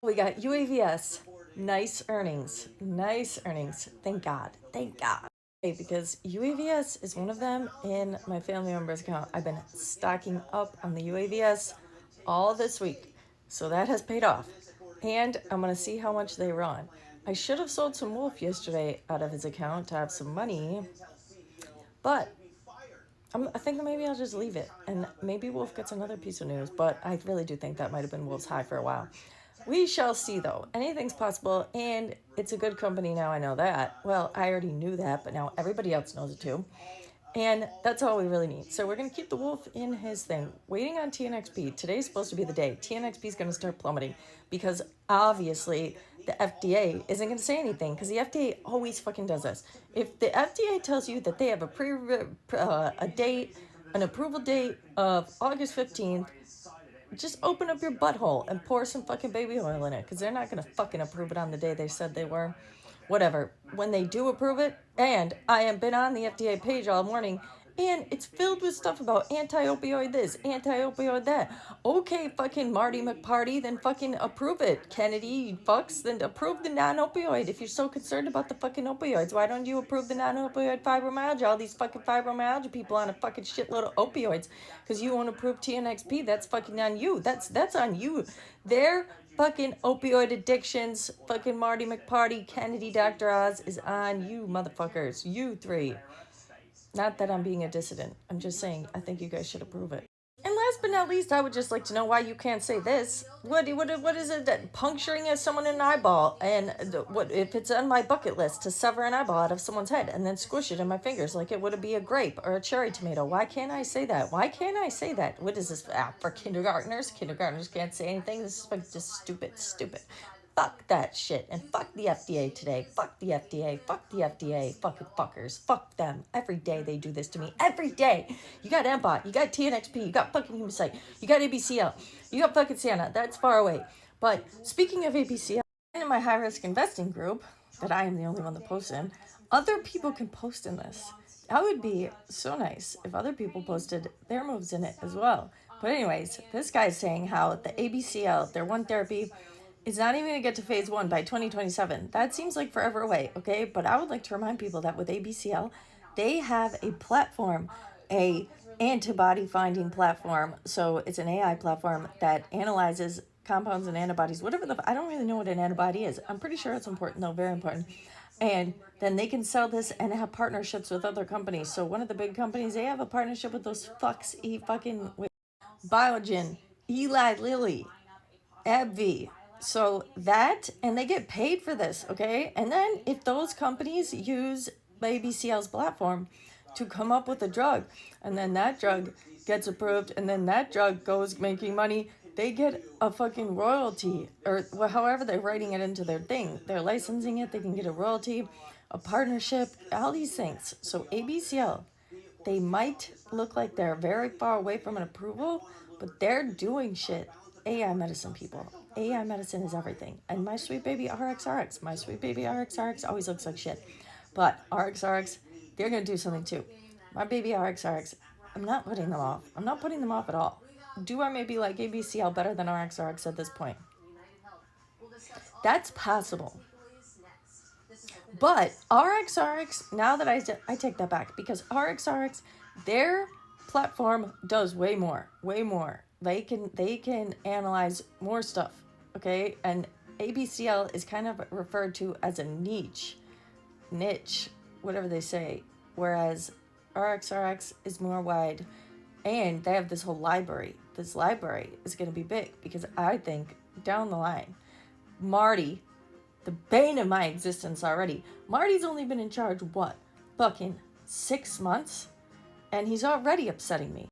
We got UAVS. Nice earnings. Nice earnings. Thank God. Thank God. Okay, because UAVS is one of them in my family member's account. I've been stocking up on the UAVS all this week. So that has paid off. And I'm going to see how much they run. I should have sold some Wolf yesterday out of his account to have some money. But I think maybe I'll just leave it. And maybe Wolf gets another piece of news. But I really do think that might have been Wolf's high for a while. We shall see, though. Anything's possible, and it's a good company now, I know that. Well, I already knew that, but now everybody else knows it too. And that's all we really need. So we're going to keep the Wolf in his thing. Waiting on TNXP. Today's supposed to be the day. TNXP is going to start plummeting because obviously the FDA isn't going to say anything because the FDA always fucking does this. If the FDA tells you that they have a date, an approval date of August 15th, just open up your butthole and pour some fucking baby oil in it because they're not going to fucking approve it on the day they said they were. Whatever. When they do approve it, and I have been on the FDA page all morning, and it's filled with stuff about anti-opioid this, anti-opioid that. Okay, fucking Marty McParty, then fucking approve it. Kennedy, you fucks, then approve the non-opioid. If you're so concerned about the fucking opioids, why don't you approve the non-opioid fibromyalgia? All these fucking fibromyalgia people on a fucking shitload of opioids because you won't approve TNXP. That's fucking on you. That's on you. They're fucking opioid addictions, fucking Marty McParty, Kennedy, Dr. Oz is on you, motherfuckers. You three. Not that I'm being a dissident. I'm just saying I think you guys should approve it. And last but not least, I would just like to know why you can't say this. What is it that puncturing someone in an eyeball and what if it's on my bucket list to sever an eyeball out of someone's head and then squish it in my fingers like it would be a grape or a cherry tomato? Why can't I say that? Why can't I say that? What is this for kindergartners? Kindergartners can't say anything. This is just stupid. Fuck that shit. And fuck the FDA today. Fuck the FDA. Fuck the FDA. Fucking fuckers. Fuck them. Every day they do this to me. Every day. You got MBOT. You got TNXP. You got fucking Humasite. You got ABCL. You got fucking Sienna. That's far away. But speaking of ABCL, in my high risk investing group, that I am the only one that posts in, other people can post in this. That would be so nice if other people posted their moves in it as well. But anyways, this guy's saying how the ABCL, their one therapy, is not even going to get to phase 1 by 2027. That seems like forever away, okay? But I would like to remind people that with ABCL, they have a platform, a antibody finding platform. So it's an AI platform that analyzes compounds and antibodies, whatever I don't really know what an antibody is. I'm pretty sure it's important though, very important. And then they can sell this and have partnerships with other companies. So one of the big companies, they have a partnership with those fucks, with Biogen, Eli Lilly, AbbVie. So that, and they get paid for this, okay? And then if those companies use ABCL's platform to come up with a drug, and then that drug gets approved, and then that drug goes making money, they get a fucking royalty, or however they're writing it into their thing. They're licensing it, they can get a royalty, a partnership, all these things. So ABCL, they might look like they're very far away from an approval, but they're doing shit. AI medicine, people. AI medicine is everything. And my sweet baby RxRx, always looks like shit. But RxRx, they're going to do something too. My baby RxRx, I'm not putting them off. I'm not putting them off at all. Do I maybe like ABCL better than RxRx at this point? That's possible. But RxRx, now that I take that back, because RxRx, their platform does way more. They can analyze more stuff, okay? And ABCL is kind of referred to as a niche, whatever they say, whereas RxRx is more wide, and they have this whole library. This library is going to be big because I think down the line, Marty, the bane of my existence already. Marty's only been in charge, what? Fucking 6 months? And he's already upsetting me.